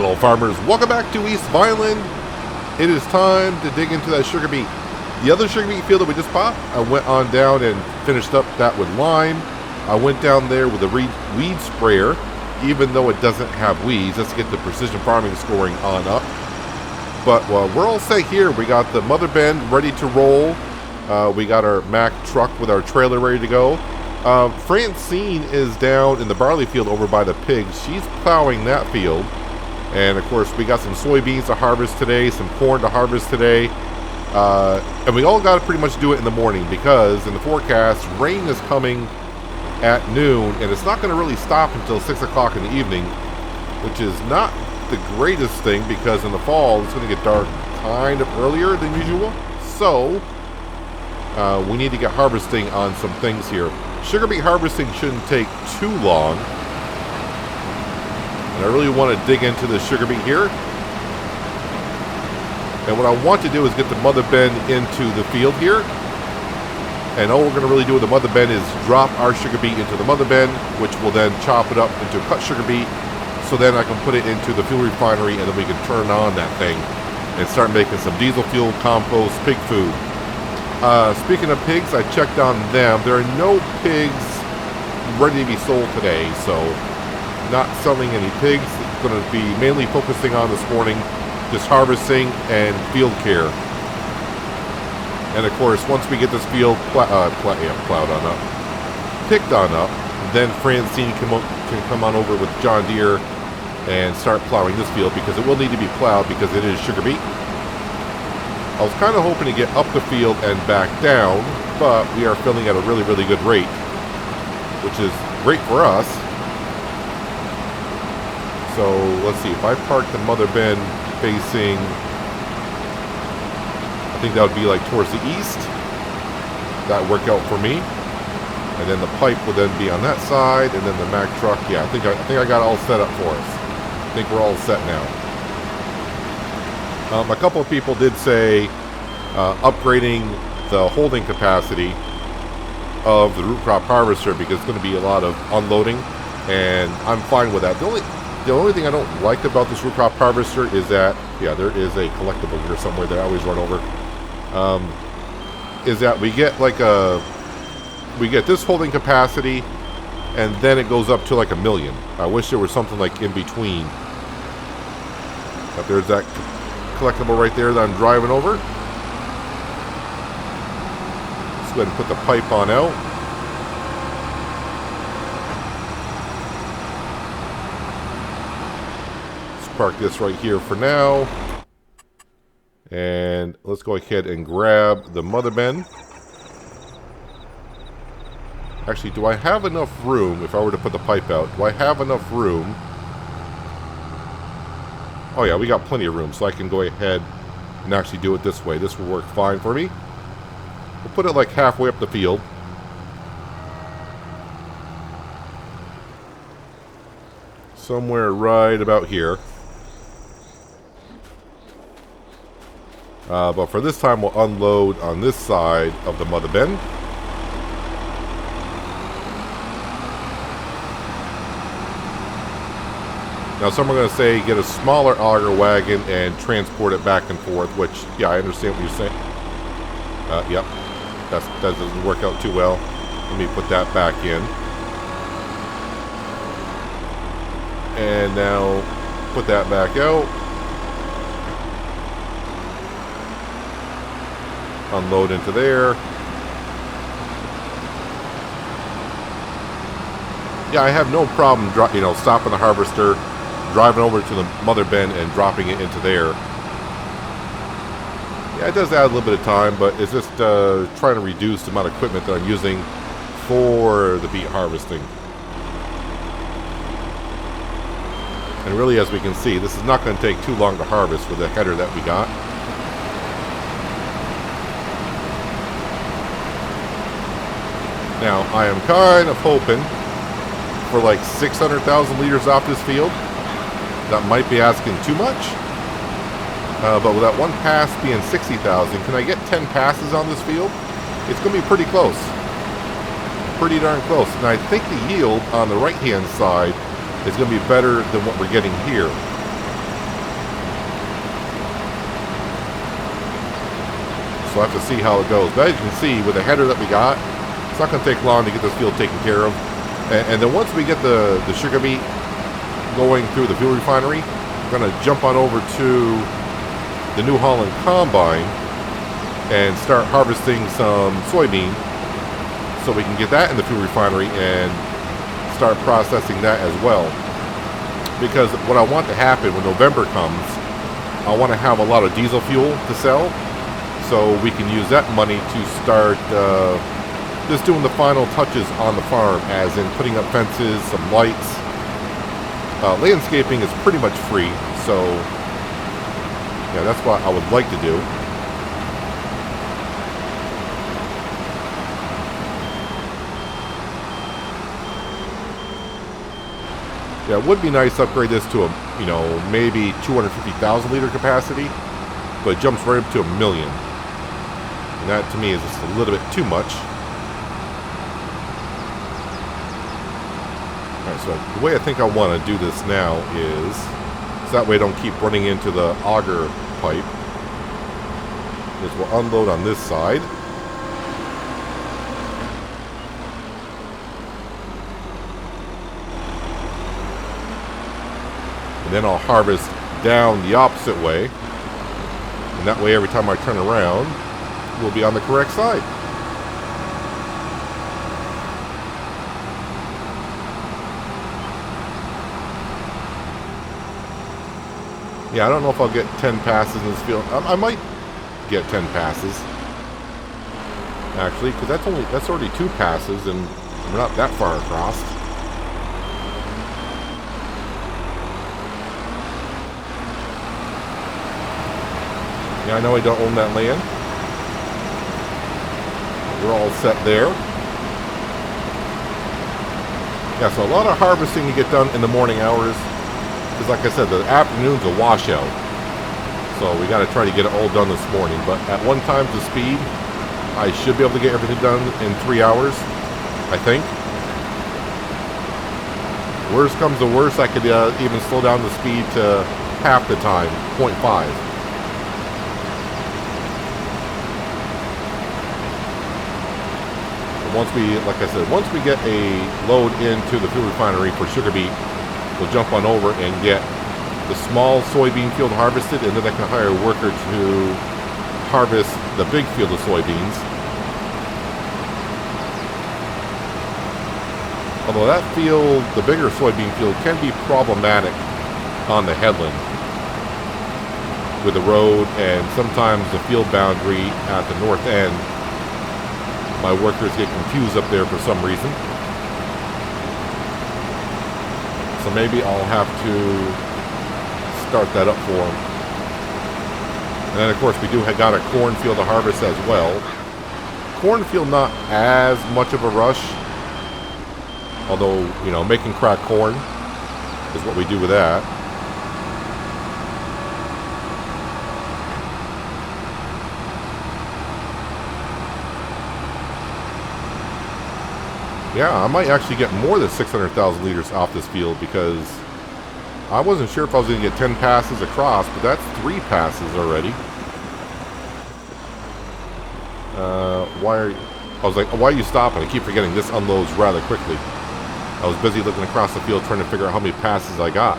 Hello farmers, welcome back to East Vineland. It is time to dig into that sugar beet. The other sugar beet field that we just bought, I went on down and finished up that with lime. I went down there with a weed sprayer, even though it doesn't have weeds, just to get the precision farming scoring on up. But we're all set here. We got the mother bin ready to roll. We got our Mack truck with our trailer ready to go. Francine is down in the barley field over by the pigs. She's plowing that field. And of course, we got some soybeans to harvest today, some corn to harvest today. And we all got to pretty much do it in the morning because in the forecast, rain is coming at noon, and it's not going to really stop until 6 o'clock in the evening, which is not the greatest thing because in the fall, it's going to get dark kind of earlier than usual. So, we need to get harvesting on some things here. Sugar beet harvesting shouldn't take too long. And I really want to dig into the sugar beet here. And what I want to do is get the mother bin into the field here. And all we're going to really do with the mother bin is drop our sugar beet into the mother bin, which will then chop it up into cut sugar beet. So then I can put it into the fuel refinery, and then we can turn on that thing and start making some diesel fuel, compost, pig food. Speaking of pigs, I checked on them. There are no pigs ready to be sold today, so not selling any pigs. Going to be mainly focusing on this morning just harvesting and field care. And of course, once we get this field plowed on up, picked on up, then Francine can come on over with John Deere and start plowing this field because it will need to be plowed because it is sugar beet. I was kind of hoping to get up the field and back down, but we are filling at a really, really good rate, which is great for us. So let's see, if I park the mother bin facing, I think that would be like towards the east. That would work out for me. And then the pipe would then be on that side, and then the Mack truck. Yeah, I think I got it all set up for us. I think we're all set now. A couple of people did say upgrading the holding capacity of the root crop harvester because it's going to be a lot of unloading, and I'm fine with that. The only thing I don't like about this root crop harvester is that, yeah, there is a collectible here somewhere that I always run over. Is that we get this holding capacity, and then it goes up to like 1 million. I wish there was something like in between. But there's that collectible right there that I'm driving over. Let's go ahead and put the pipe on out. Let's park this right here for now. And let's go ahead and grab the mother bin. Actually, do I have enough room if I were to put the pipe out? Do I have enough room? Oh yeah, we got plenty of room, so I can go ahead and actually do it this way. This will work fine for me. We'll put it like halfway up the field. Somewhere right about here. But for this time, we'll unload on this side of the mother bin. Now, some are going to say get a smaller auger wagon and transport it back and forth, which, yeah, I understand what you're saying. Yep, that doesn't work out too well. Let me put that back in. And now, put that back out. Unload into there. Yeah, I have no problem, stopping the harvester, driving over to the mother bin and dropping it into there. Yeah, it does add a little bit of time, but it's just trying to reduce the amount of equipment that I'm using for the beet harvesting. And really, as we can see, this is not going to take too long to harvest with the header that we got. Now, I am kind of hoping for like 600,000 liters off this field. That might be asking too much. But with that one pass being 60,000, can I get 10 passes on this field? It's going to be pretty close. Pretty darn close. And I think the yield on the right-hand side is going to be better than what we're getting here. so I have to see how it goes. But as you can see, with the header that we got, it's not going to take long to get this field taken care of. And then once we get the sugar beet going through the fuel refinery, we're going to jump on over to the New Holland Combine and start harvesting some soybean so we can get that in the fuel refinery and start processing that as well. Because what I want to happen when November comes, I want to have a lot of diesel fuel to sell, so we can use that money to start just doing the final touches on the farm, as in putting up fences, some lights. Landscaping is pretty much free, so yeah, that's what I would like to do. Yeah, it would be nice to upgrade this to a, you know, maybe 250,000 liter capacity, but it jumps right up to 1 million. And that to me is just a little bit too much. Alright, so the way I think I want to do this now is, so that way I don't keep running into the auger pipe, is we'll unload on this side. And then I'll harvest down the opposite way. And that way every time I turn around, we'll be on the correct side. Yeah, I don't know if I'll get 10 passes in this field. I might get 10 passes. Actually, because that's already 2 passes and we're not that far across. Yeah, I know I don't own that land. We're all set there. Yeah, so a lot of harvesting to get done in the morning hours. Because like I said, the afternoon's a washout. So we got to try to get it all done this morning. But at 1 times the speed, I should be able to get everything done in 3 hours, I think. Worst comes to worst, I could even slow down the speed to half the time, 0.5. Once we, like I said, once we get a load into the fuel refinery for sugar beet, we'll jump on over and get the small soybean field harvested, and then I can hire a worker to harvest the big field of soybeans. Although that field, the bigger soybean field, can be problematic on the headland with the road and sometimes the field boundary at the north end. My workers get confused up there for some reason. So maybe I'll have to start that up for them. And then of course we got a cornfield to harvest as well. Cornfield not as much of a rush. Although, you know, making cracked corn is what we do with that. Yeah, I might actually get more than 600,000 liters off this field, because I wasn't sure if I was going to get 10 passes across, but that's 3 passes already. I was like, why are you stopping? I keep forgetting this unloads rather quickly. I was busy looking across the field trying to figure out how many passes I got.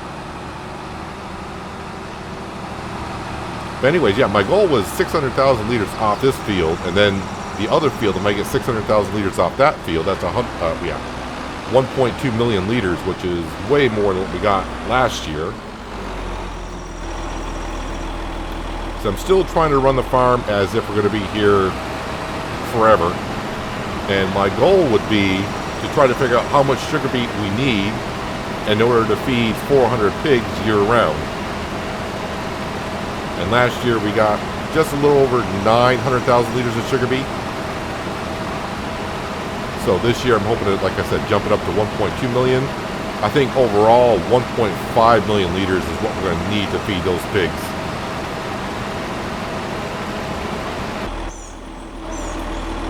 But anyways, yeah, my goal was 600,000 liters off this field, and then the other field, I might get 600,000 liters off that field. That's 1.2 million liters, which is way more than what we got last year. So I'm still trying to run the farm as if we're going to be here forever. And my goal would be to try to figure out how much sugar beet we need in order to feed 400 pigs year-round. And last year we got just a little over 900,000 liters of sugar beet. So this year I'm hoping to, like I said, jump it up to 1.2 million. I think overall 1.5 million liters is what we're going to need to feed those pigs.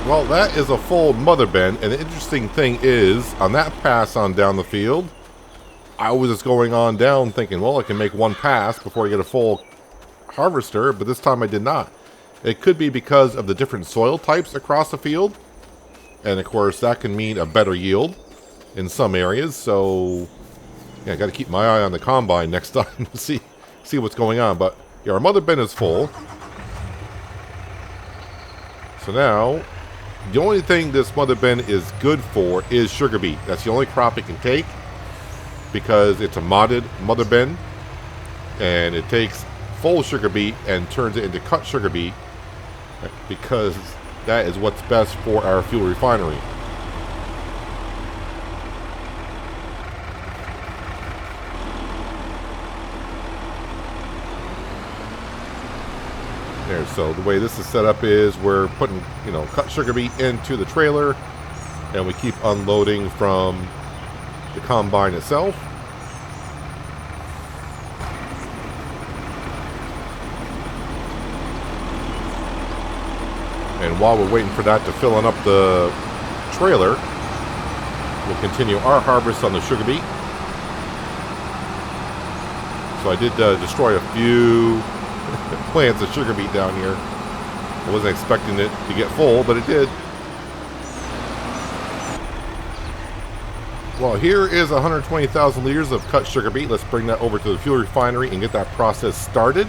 Well, that is a full mother bin, and the interesting thing is, on that pass on down the field, I was just going on down thinking, well, I can make 1 pass before I get a full harvester, but this time I did not. It could be because of the different soil types across the field. And of course, that can mean a better yield in some areas. So, yeah, I got to keep my eye on the combine next time to see what's going on. But yeah, our mother bin is full. So now, the only thing this mother bin is good for is sugar beet. That's the only crop it can take because it's a modded mother bin. And it takes full sugar beet and turns it into cut sugar beet because that is what's best for our fuel refinery. There, so the way this is set up is we're putting, cut sugar beet into the trailer, and we keep unloading from the combine itself. And while we're waiting for that to fill up the trailer, we'll continue our harvest on the sugar beet. So I did destroy a few plants of sugar beet down here. I wasn't expecting it to get full, but it did. Well, here is 120,000 liters of cut sugar beet. Let's bring that over to the fuel refinery and get that process started.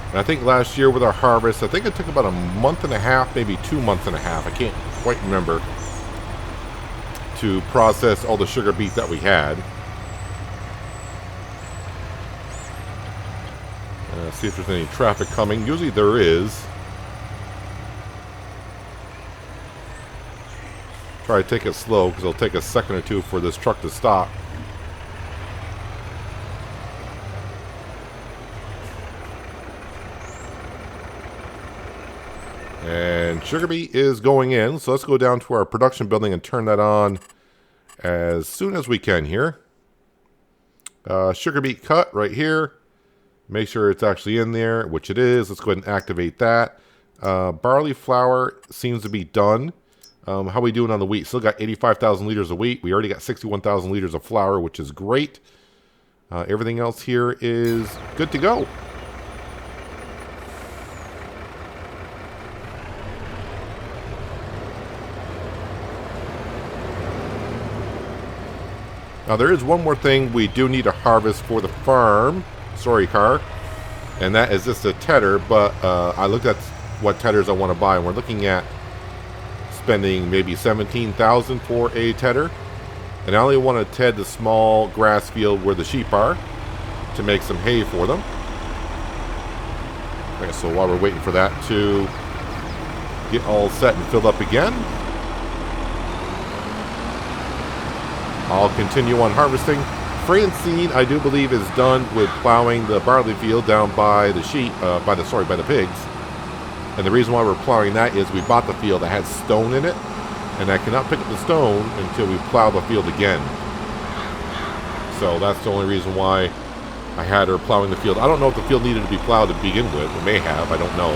And I think last year with our harvest, I think it took about a month and a half, maybe 2 months and a half. I can't quite remember, to process all the sugar beet that we had. See if there's any traffic coming. Usually there is. Try to take it slow because it'll take a second or two for this truck to stop. And sugar beet is going in, so let's go down to our production building and turn that on as soon as we can here. Sugar beet cut right here. Make sure it's actually in there, which it is. Let's go ahead and activate that. Barley flour seems to be done. How are we doing on the wheat? Still got 85,000 liters of wheat. We already got 61,000 liters of flour, which is great. Everything else here is good to go. Now there is one more thing we do need to harvest for the farm. Sorry, car. And that is just a tedder, but I looked at what tedders I want to buy, and we're looking at spending maybe $17,000 for a tedder. And I only want to ted the small grass field where the sheep are to make some hay for them. Okay, so while we're waiting for that to get all set and filled up again, I'll continue on harvesting. Francine, I do believe, is done with plowing the barley field down by the sheep, by the pigs. And the reason why we're plowing that is we bought the field that had stone in it, and I cannot pick up the stone until we plow the field again. So that's the only reason why I had her plowing the field. I don't know if the field needed to be plowed to begin with. It may have, I don't know.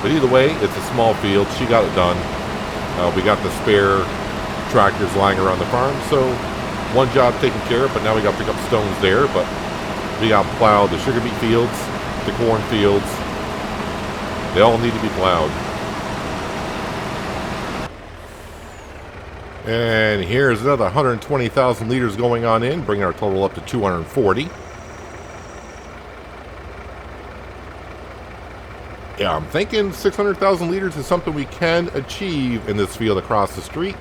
But either way, it's a small field. She got it done. We got the spare tractors lying around the farm, so one job taken care of, but now we got to pick up stones there. But we got to plow the sugar beet fields, the corn fields. They all need to be plowed. And here's another 120,000 liters going on in, bringing our total up to 240. Yeah, I'm thinking 600,000 liters is something we can achieve in this field across the street.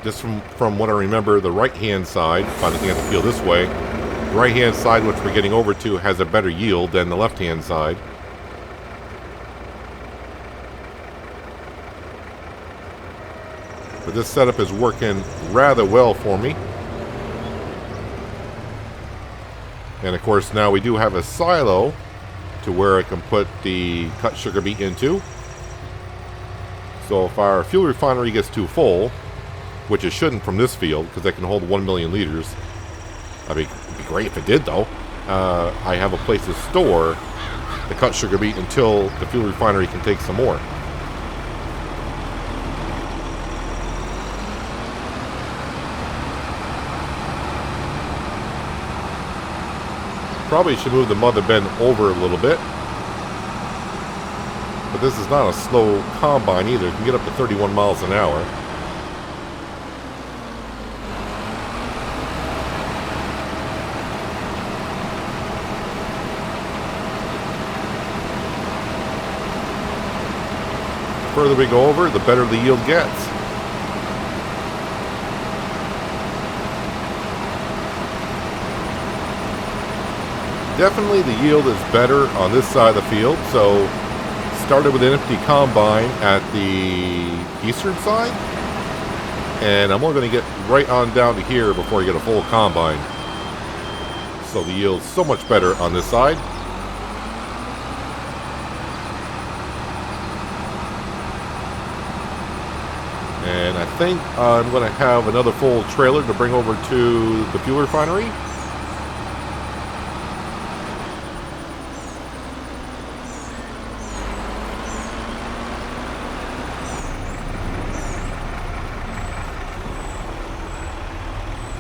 Just from what I remember, the right-hand side, if I'm looking at the field this way, the right-hand side, which we're getting over to, has a better yield than the left-hand side. But this setup is working rather well for me. And of course, now we do have a silo to where I can put the cut sugar beet into. So if our fuel refinery gets too full, which it shouldn't from this field, because they can hold 1 million liters. I mean, it'd be great if it did, though. I have a place to store the cut sugar beet until the fuel refinery can take some more. Probably should move the mother bin over a little bit. But this is not a slow combine either. It can get up to 31 miles an hour. The further we go over, the better the yield gets. Definitely the yield is better on this side of the field, so started with an empty combine at the eastern side, and I'm only going to get right on down to here before I get a full combine. So the yield's so much better on this side. And I think I'm going to have another full trailer to bring over to the fuel refinery.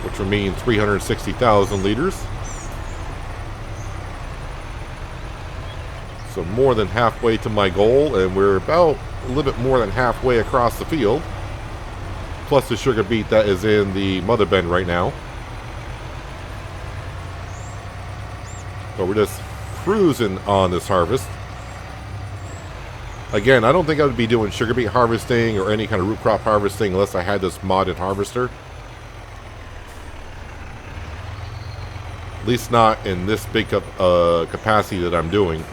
Which will mean 360,000 liters. So more than halfway to my goal, and we're about a little bit more than halfway across the field. Plus the sugar beet that is in the mother bin right now. But we're just cruising on this harvest. Again, I don't think I would be doing sugar beet harvesting or any kind of root crop harvesting unless I had this modded harvester. At least not in this big capacity that I'm doing.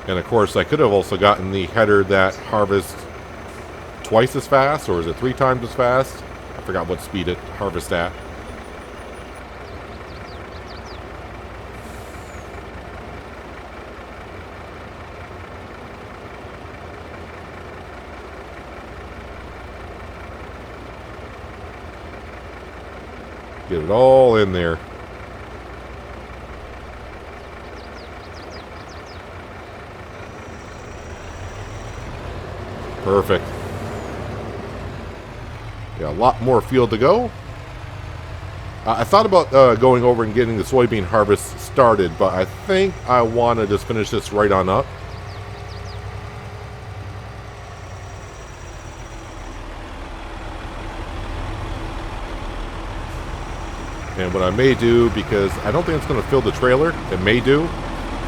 And of course, I could have also gotten the header that harvests twice as fast, or is it 3 times as fast? I forgot what speed it harvests at. Get it all in there. Perfect. Yeah, a lot more field to go. I thought about going over and getting the soybean harvest started, but I think I want to just finish this right on up. And what I may do, because I don't think it's going to fill the trailer, it may do,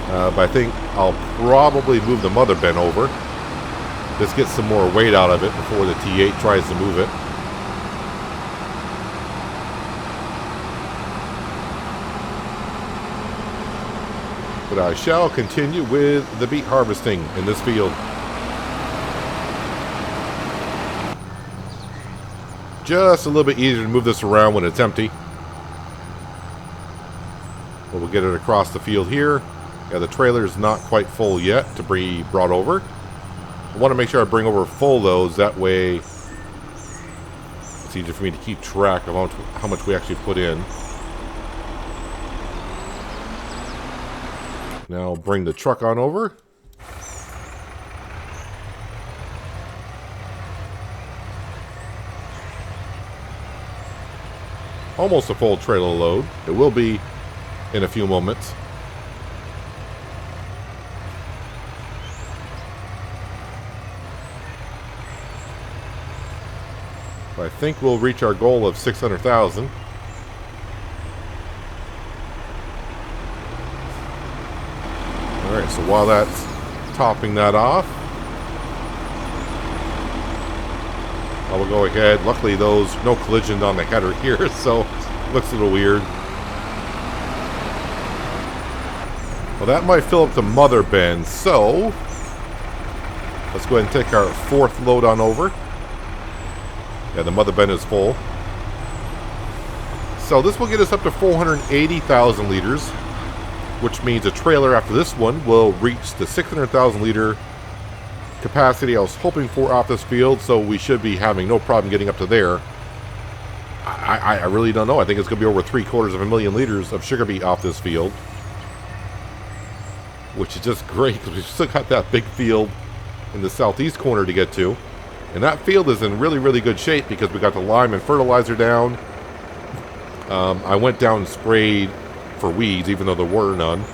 but I think I'll probably move the mother bin over. Just get some more weight out of it before the T8 tries to move it. But I shall continue with the beet harvesting in this field. Just a little bit easier to move this around when it's empty. But we'll get it across the field here. Yeah, the trailer is not quite full yet to be brought over. I want to make sure I bring over full those. That way it's easier for me to keep track of how much we actually put in. Now bring the truck on over. Almost a full trailer load. It will be in a few moments. I think we'll reach our goal of 600,000. Alright, so while that's topping that off, I will go ahead. Luckily, no collision on the header here, so it looks a little weird. Well, that might fill up the mother bin, so let's go ahead and take our 4th load on over. Yeah, the mother bin is full. So this will get us up to 480,000 liters, which means a trailer after this one will reach the 600,000 liter capacity I was hoping for off this field, so we should be having no problem getting up to there. I really don't know. I think it's going to be over 750,000 liters of sugar beet off this field, which is just great because we've still got that big field in the southeast corner to get to. And that field is in really, really good shape because we got the lime and fertilizer down. I went down and sprayed for weeds, even though there were none.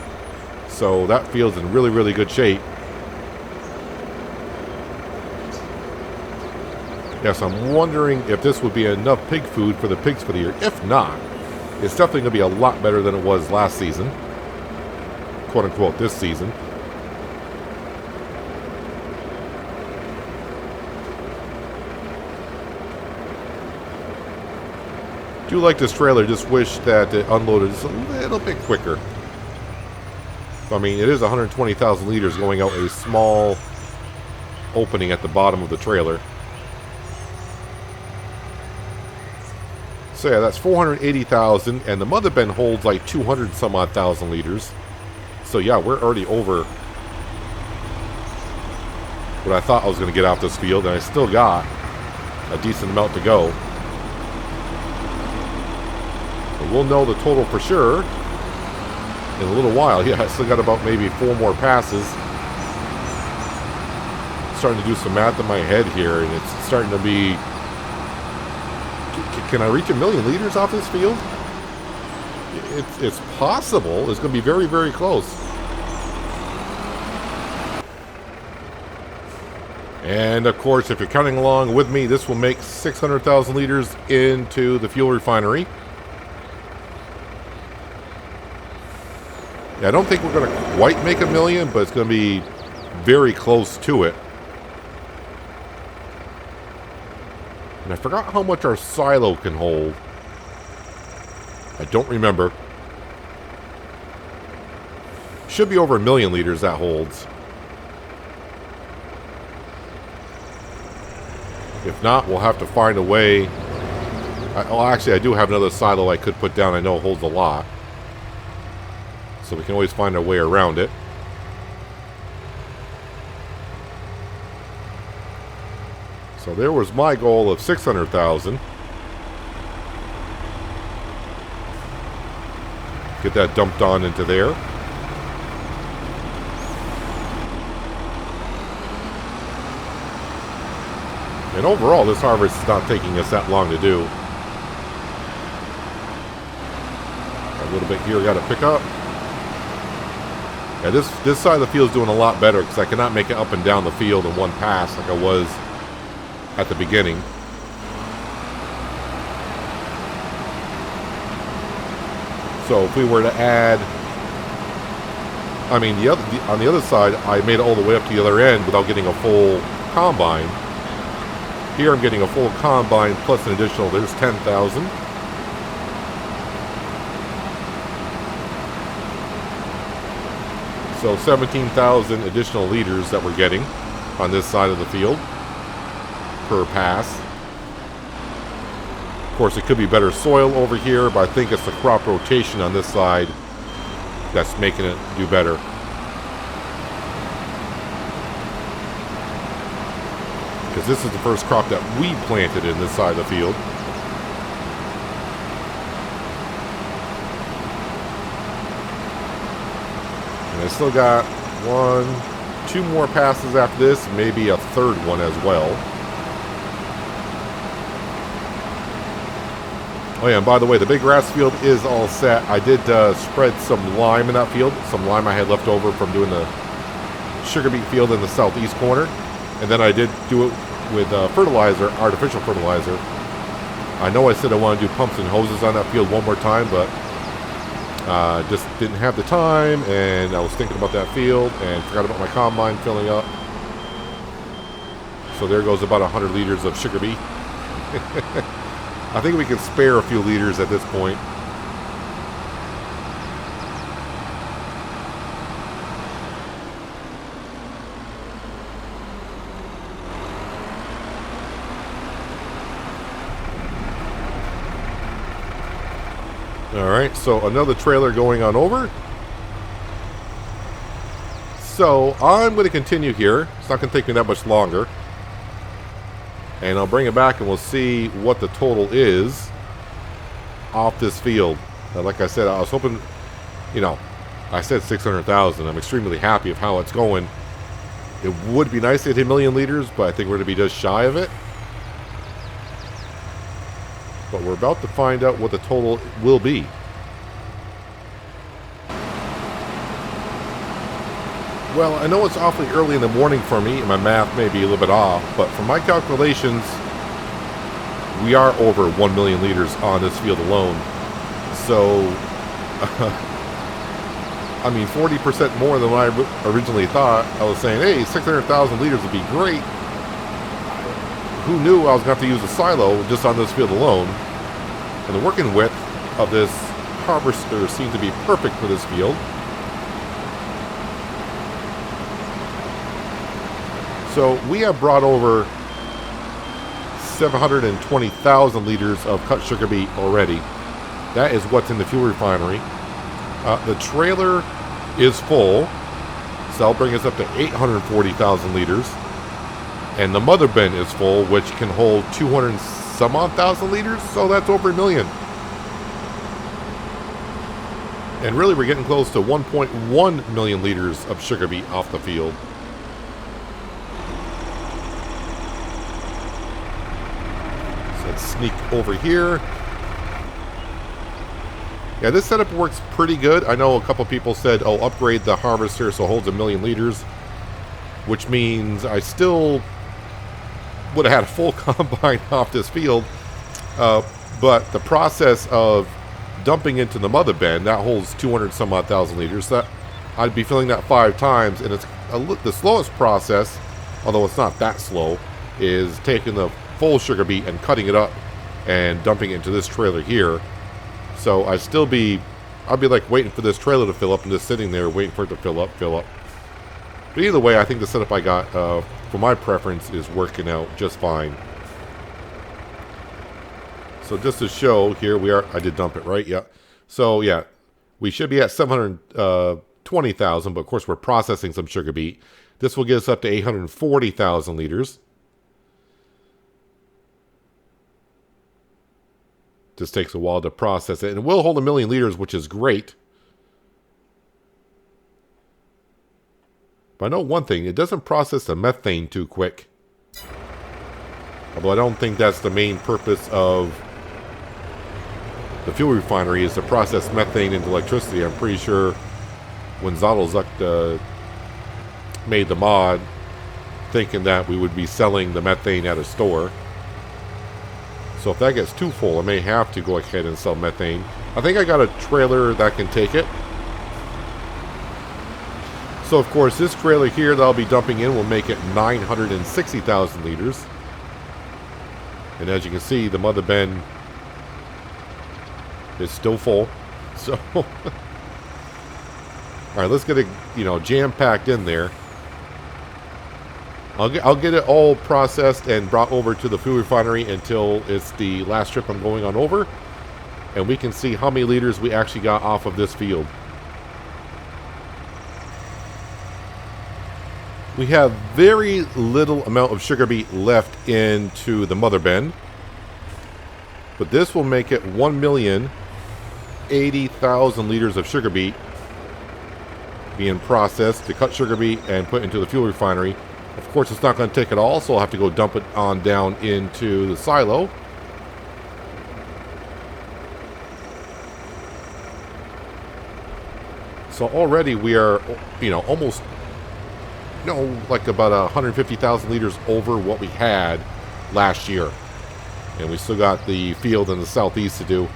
So that field's in really, really good shape. Yes, I'm wondering if this would be enough pig food for the pigs for the year. If not, it's definitely going to be a lot better than it was last season. Quote unquote, this season. Do like this trailer, just wish that it unloaded just a little bit quicker. I mean, it is 120,000 liters going out a small opening at the bottom of the trailer. So yeah, that's 480,000, and the mother bin holds like 200 some odd thousand liters. So yeah, we're already over what I thought I was going to get off this field, and I still got a decent amount to go. But we'll know the total for sure in a little while. Yeah, I still got about maybe 4 more passes. Starting to do some math in my head here, and it's starting to be... Can I reach 1 million liters off this field? It's possible. It's going to be very, very close. And of course, if you're counting along with me, this will make 600,000 liters into the fuel refinery. Yeah, I don't think we're going to quite make 1 million, but it's going to be very close to it. And I forgot how much our silo can hold. I don't remember. Should be over 1 million liters that holds. If not, we'll have to find a way. Actually, I do have another silo I could put down. I know it holds a lot. So we can always find a way around it. So there was my goal of 600,000. Get that dumped on into there. And overall, this harvest is not taking us that long to do. A little bit here, got to pick up. Yeah, this side of the field is doing a lot better because I cannot make it up and down the field in one pass like I was at the beginning. So if we were to add, I mean, on the other side, I made it all the way up to the other end without getting a full combine. Here I'm getting a full combine plus an additional, there's 10,000. So 17,000 additional liters that we're getting on this side of the field per pass. Of course, it could be better soil over here, but I think it's the crop rotation on this side that's making it do better. Because this is the first crop that we planted in this side of the field. And I still got 2 more passes after this, maybe a third one as well. Oh yeah, and by the way, the big grass field is all set. I did spread some lime in that field, some lime I had left over from doing the sugar beet field in the southeast corner. And then I did do it with fertilizer, artificial fertilizer. I know I said I want to do pumps and hoses on that field one more time, but just didn't have the time, and I was thinking about that field and forgot about my combine filling up. So there goes about 100 liters of sugar beet. I think we can spare a few liters at this point. Alright, so another trailer going on over. So I'm going to continue here. It's not going to take me that much longer. And I'll bring it back and we'll see what the total is off this field. Like I said, I was hoping, I said 600,000. I'm extremely happy of how it's going. It would be nice to hit 1 million liters, but I think we're going to be just shy of it. But we're about to find out what the total will be. Well, I know it's awfully early in the morning for me, and my math may be a little bit off, but from my calculations, we are over 1 million liters on this field alone. So, I mean, 40% more than what I originally thought. I was saying, hey, 600,000 liters would be great. Who knew I was going to have to use a silo just on this field alone? And the working width of this harvester seemed to be perfect for this field. So we have brought over 720,000 liters of cut sugar beet already. That is what's in the fuel refinery. The trailer is full, so that'll bring us up to 840,000 liters. And the mother bin is full, which can hold 200 and some odd thousand liters, so that's over 1 million. And really, we're getting close to 1.1 million liters of sugar beet off the field. So let's sneak over here. Yeah, this setup works pretty good. I know a couple people said, oh, upgrade the harvester so it holds 1 million liters, which means I still would have had a full combine off this field. But the process of dumping into the mother bin, that holds 200 some odd thousand liters. That I'd be filling that 5 times, and it's the slowest process, although it's not that slow, is taking the full sugar beet and cutting it up and dumping it into this trailer here. So I'd be like waiting for this trailer to fill up and just sitting there waiting for it to fill up. But either way, I think the setup I got for my preference is working out just fine. So just to show, here we are. I did dump it, right? Yeah. So yeah, we should be at 720,000, but of course we're processing some sugar beet. This will get us up to 840,000 liters. Just takes a while to process it, and it will hold 1 million liters, which is great. But I know one thing, it doesn't process the methane too quick. Although I don't think that's the main purpose of the fuel refinery, is to process methane into electricity. I'm pretty sure when Zottlezuck made the mod, thinking that we would be selling the methane at a store. So if that gets too full, I may have to go ahead and sell methane. I think I got a trailer that can take it. So of course this trailer here that I'll be dumping in will make it 960,000 liters. And as you can see, the mother bin is still full. So alright, let's get it, jam-packed in there. I'll get it all processed and brought over to the fuel refinery until it's the last trip I'm going on over. And we can see how many liters we actually got off of this field. We have very little amount of sugar beet left into the mother bin. But this will make it 1,080,000 liters of sugar beet being processed to cut sugar beet and put into the fuel refinery. Of course, it's not going to take it all, so I'll have to go dump it on down into the silo. So already we are, almost, like about 150,000 liters over what we had last year. And we still got the field in the southeast to do.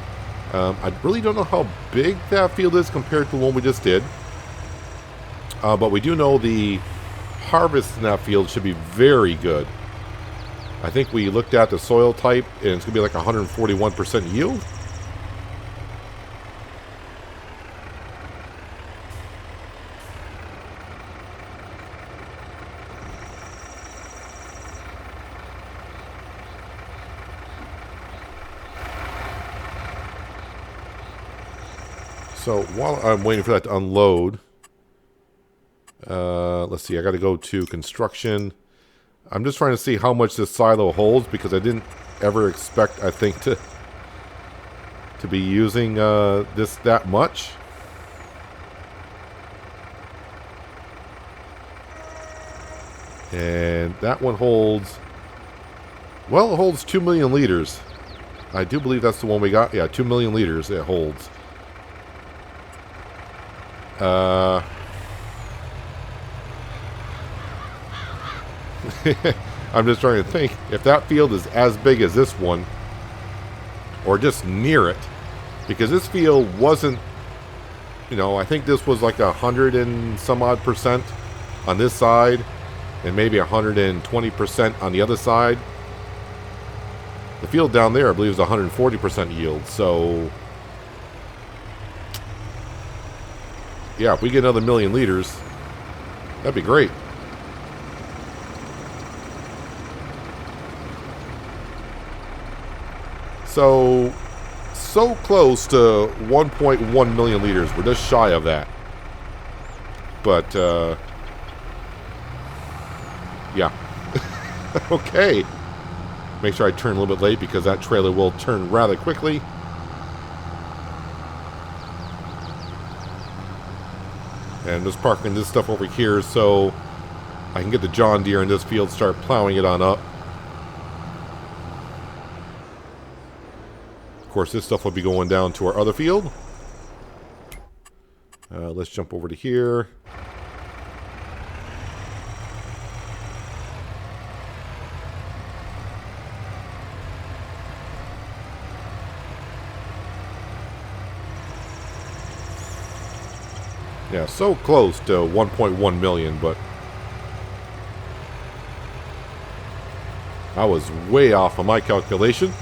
I really don't know how big that field is compared to the one we just did. But we do know the harvest in that field should be very good. I think we looked at the soil type, and it's going to be like 141% yield. So while I'm waiting for that to unload, let's see, I got to go to construction. I'm just trying to see how much this silo holds, because I didn't ever expect, I think, to be using this that much. And that one holds, well, it holds 2 million liters. I do believe that's the one we got. Yeah, 2 million liters it holds. I'm just trying to think if that field is as big as this one, or just near it, because this field wasn't, you know, I think this was like 100 and some odd percent on this side, and maybe 120% on the other side. The field down there, I believe, is 140% yield. So, yeah, if we get another 1,000,000 liters, that'd be great. So close to 1.1 million liters. We're just shy of that. But, yeah. Okay. Make sure I turn a little bit late because that trailer will turn rather quickly. And just parking this stuff over here so I can get the John Deere in this field, start plowing it on up. Of course, this stuff will be going down to our other field. Let's jump over to here. Yeah, so close to 1.1 million, but I was way off on my calculation.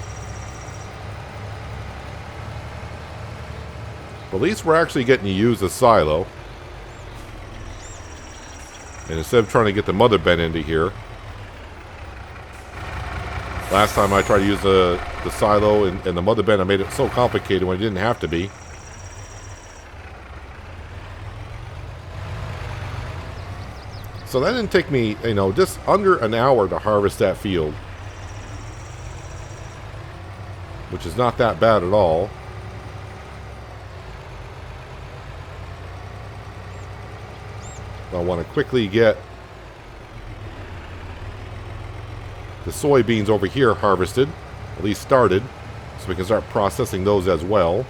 At least we're actually getting to use the silo. And instead of trying to get the mother bed into here. Last time I tried to use the silo and the mother bed, I made it so complicated when it didn't have to be. So that didn't take me, you know, just under an hour to harvest that field. Which is not that bad at all. I want to quickly get the soybeans over here harvested, at least started, so we can start processing those as well.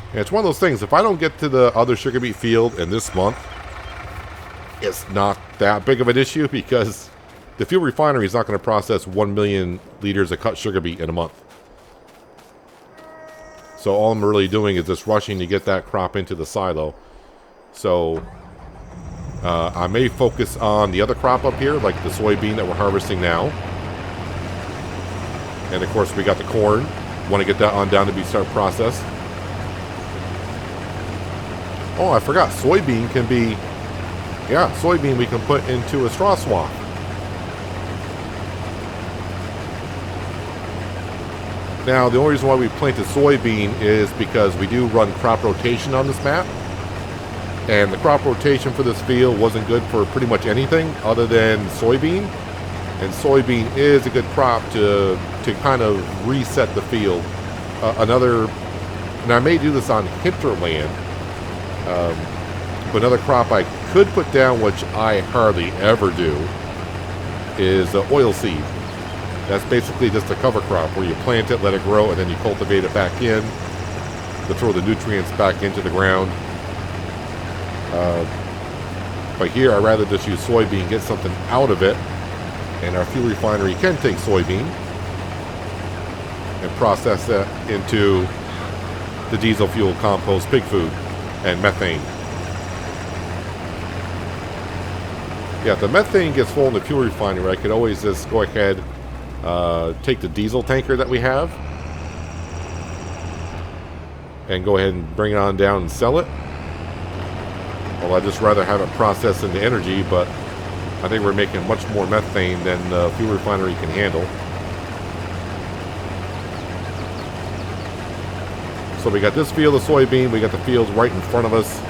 And it's one of those things, if I don't get to the other sugar beet field in this month, it's not that big of an issue because the fuel refinery is not going to process 1 million liters of cut sugar beet in a month. So all I'm really doing is just rushing to get that crop into the silo. So I may focus on the other crop up here, like the soybean that we're harvesting now. And of course we got the corn. Want to get that on down to be start processed. Oh, I forgot. Soybean can be... Yeah, soybean we can put into a straw swap. Now, the only reason why we planted soybean is because we do run crop rotation on this map. And the crop rotation for this field wasn't good for pretty much anything other than soybean. And soybean is a good crop to kind of reset the field. And I may do this on hinterland. But another crop I could put down, which I hardly ever do, is oilseed. That's basically just a cover crop where you plant it, let it grow, and then you cultivate it back in to throw the nutrients back into the ground. But here, I'd rather just use soybean, get something out of it, and our fuel refinery can take soybean and process that into the diesel fuel, compost, pig food, and methane. Yeah, if the methane gets full in the fuel refinery, I could always just go ahead, take the diesel tanker that we have, and go ahead and bring it on down and sell it. Well, I'd just rather have it processed into energy, but I think we're making much more methane than the fuel refinery can handle. So we got this field of soybean, we got the fields right in front of us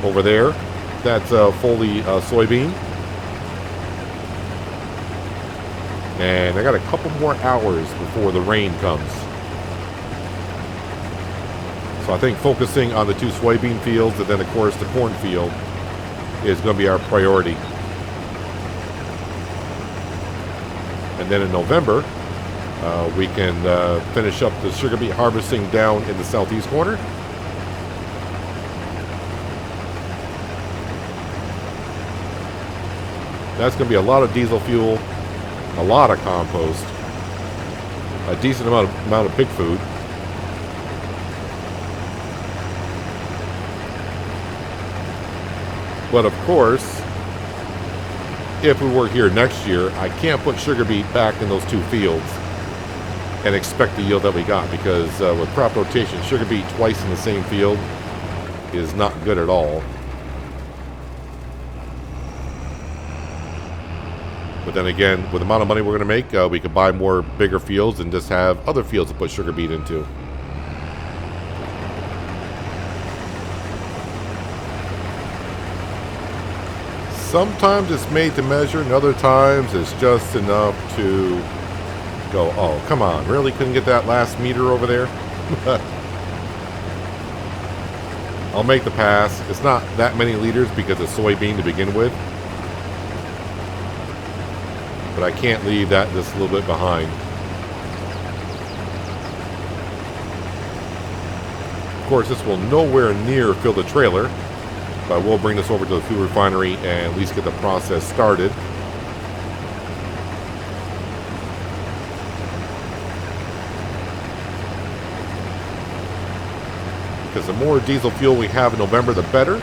over there. That's fully soybean. And I got a couple more hours before the rain comes. So I think focusing on the two soybean fields and then of course the corn field is going to be our priority. And then in November, we can finish up the sugar beet harvesting down in the southeast corner. That's going to be a lot of diesel fuel, a lot of compost, a decent amount of pig food. But of course, if we were here next year, I can't put sugar beet back in those two fields and expect the yield that we got, because with crop rotation, sugar beet twice in the same field is not good at all. But then again, with the amount of money we're going to make, we could buy more bigger fields and just have other fields to put sugar beet into. Sometimes it's made to measure, and other times it's just enough to go, oh, come on, really? Couldn't get that last meter over there? I'll make the pass. It's not that many liters because it's soybean to begin with. But I can't leave that just a little bit behind. Of course, this will nowhere near fill the trailer, but we'll bring this over to the fuel refinery and at least get the process started. Because the more diesel fuel we have in November, the better.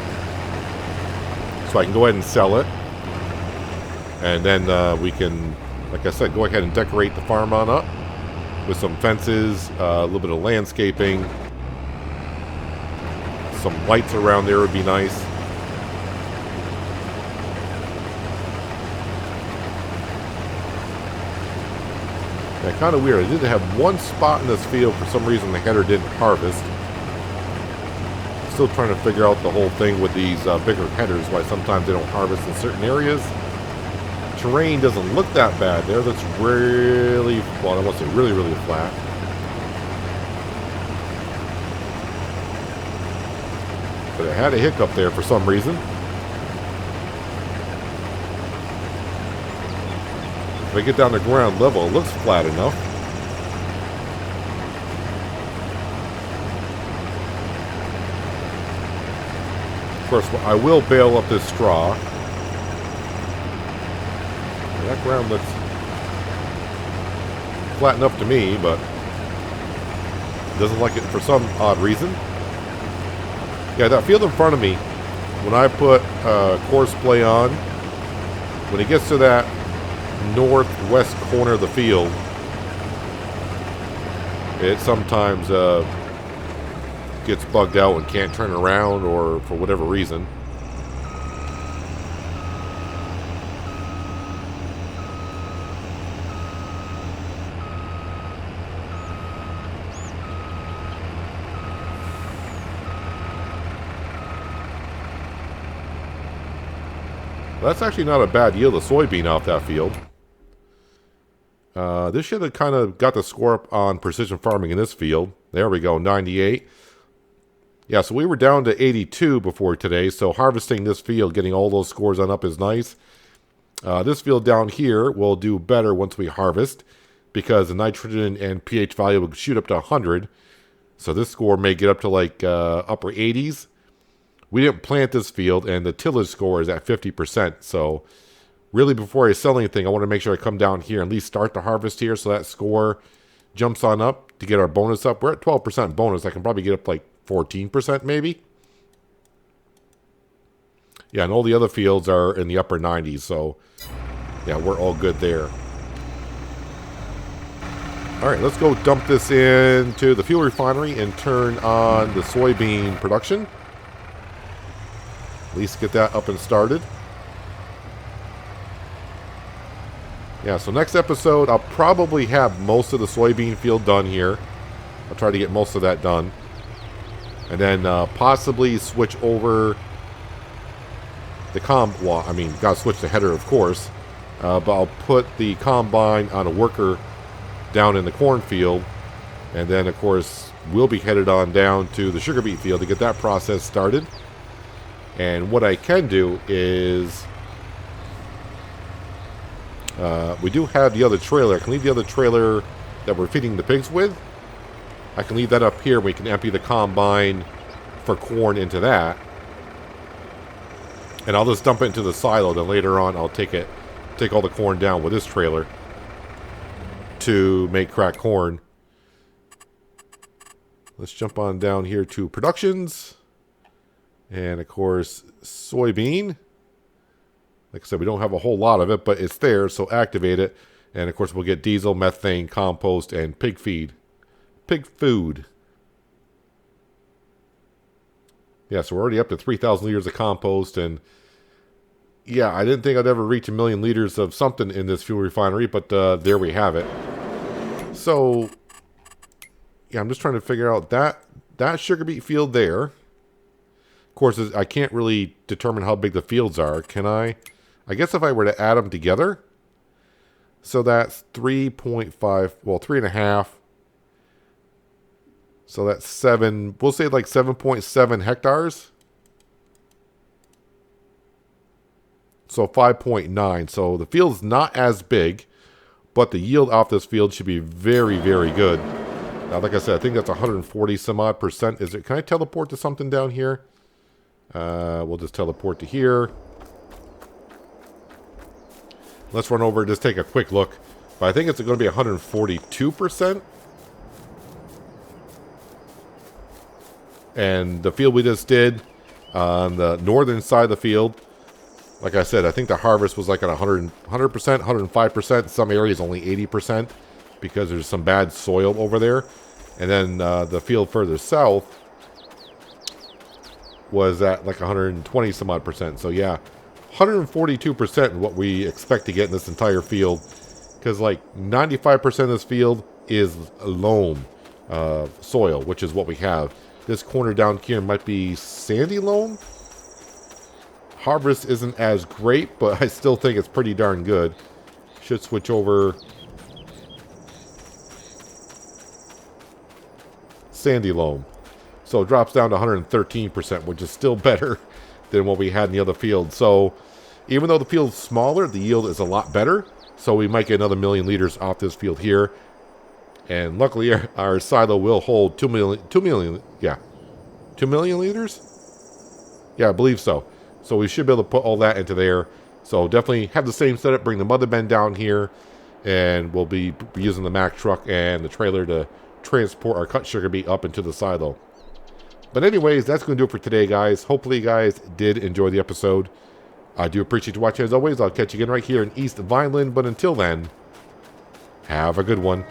So I can go ahead and sell it. And then we can, like I said, go ahead and decorate the farm on up with some fences, a little bit of landscaping. Some lights around there would be nice. Yeah, kind of weird. I did have one spot in this field, for some reason the header didn't harvest. Still trying to figure out the whole thing with these bigger headers, why sometimes they don't harvest in certain areas. Terrain doesn't look that bad there. That's really, well, I won't say really, really flat. But it had a hiccup there for some reason. If I get down to ground level, it looks flat enough. Of course, I will bale up this straw. That ground looks flat enough to me, but doesn't like it for some odd reason. Yeah, that field in front of me, when I put course play on, when it gets to that northwest corner of the field, it sometimes gets bugged out and can't turn around, or for whatever reason. That's actually not a bad yield of soybean off that field. This should have kind of got the score up on precision farming in this field. There we go, 98. Yeah, so we were down to 82 before today, so harvesting this field, getting all those scores on up is nice. This field down here will do better once we harvest, because the nitrogen and pH value will shoot up to 100. So this score may get up to like upper 80s. We didn't plant this field, and the tillage score is at 50%. So really, before I sell anything, I want to make sure I come down here and at least start the harvest here, so that score jumps on up to get our bonus up. We're at 12% bonus. I can probably get up like 14% maybe. Yeah, and all the other fields are in the upper 90s. So yeah, we're all good there. All right, let's go dump this into the fuel refinery and turn on the soybean production. At least get that up and started. Yeah, so next episode, I'll probably have most of the soybean field done here. I'll try to get most of that done. And then possibly switch over the well, I mean, gotta switch the header, of course. But I'll put the combine on a worker down in the cornfield. And then, of course, we'll be headed on down to the sugar beet field to get that process started. And what I can do is, we do have the other trailer. I can leave the other trailer that we're feeding the pigs with. I can leave that up here. We can empty the combine for corn into that. And I'll just dump it into the silo. Then later on, I'll take it take all the corn down with this trailer to make cracked corn. Let's jump on down here to productions. And of course, soybean. Like I said, we don't have a whole lot of it, but it's there, so activate it. And of course, we'll get diesel, methane, compost, and pig feed. Pig food. Yeah, so we're already up to 3,000 liters of compost. And yeah, I didn't think I'd ever reach 1 million liters of something in this fuel refinery, but there we have it. So, yeah, I'm just trying to figure out that sugar beet field there. Of course, I can't really determine how big the fields are. Can I? I guess if I were to add them together. So that's 3.5, well, 3.5. So that's 7, we'll say like 7.7 hectares. So 5.9. So the field's not as big, but the yield off this field should be very, very good. Now, like I said, I think that's 140 some odd percent. Is it? Can I teleport to something down here? We'll just teleport to here. Let's run over and just take a quick look. But I think it's going to be 142%. And the field we just did on the northern side of the field, like I said, I think the harvest was like at 100%, 105%. Some areas only 80% because there's some bad soil over there. And then the field further south was at like 120 some odd percent. So yeah, 142% what we expect to get in this entire field. Because like 95% of this field is loam soil, which is what we have. This corner down here might be sandy loam. Harvest isn't as great, but I still think it's pretty darn good. Should switch over. Sandy loam. So it drops down to 113%, which is still better than what we had in the other field. So even though the field's smaller, the yield is a lot better. So we might get another 1 million liters off this field here. And luckily our silo will hold 2 million liters? Yeah, I believe so. So we should be able to put all that into there. So definitely have the same setup, bring the mother bin down here, and we'll be using the Mack truck and the trailer to transport our cut sugar beet up into the silo. But anyways, that's going to do it for today, guys. Hopefully you guys did enjoy the episode. I do appreciate you watching as always. I'll catch you again right here in East Vineland. But until then, have a good one.